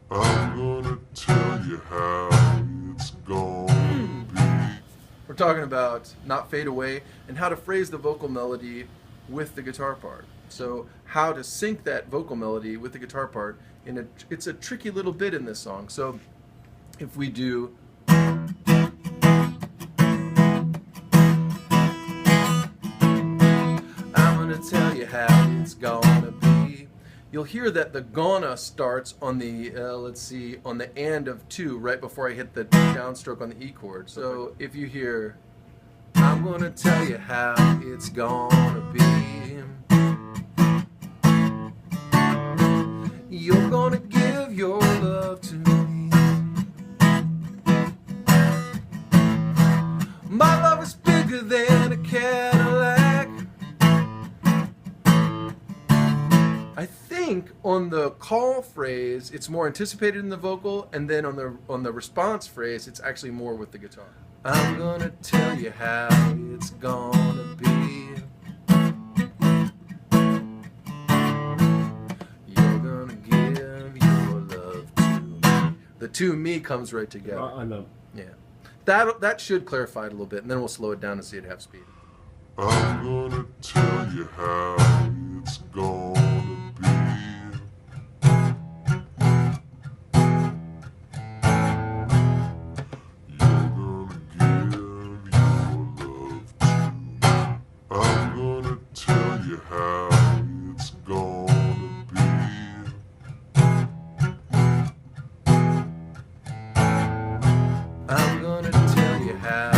I'm gonna tell you how it's gonna be. We're talking about Not Fade Away and how to phrase the vocal melody with the guitar part. So how to sync that vocal melody with the guitar part it's a tricky little bit in this song. So if we do I'm gonna tell you how it's gonna be. You'll hear that the gonna starts on the, on the and of 2 right before I hit the downstroke on the E chord. So if you hear, I'm gonna tell you how it's gonna be. You're gonna give your love to me. My love is bigger than a Cadillac. I think on the call phrase it's more anticipated in the vocal, and then on the response phrase it's actually more with the guitar. I'm gonna tell you how it's gonna be. You're gonna give your love to me. The to me comes right together. I know. Yeah. That should clarify it a little bit, and then we'll slow it down and see it half speed. I'm gonna tell you how it's gonna be. You're gonna give your love to me. I'm gonna tell you how it's gonna be. I'm gonna tell you how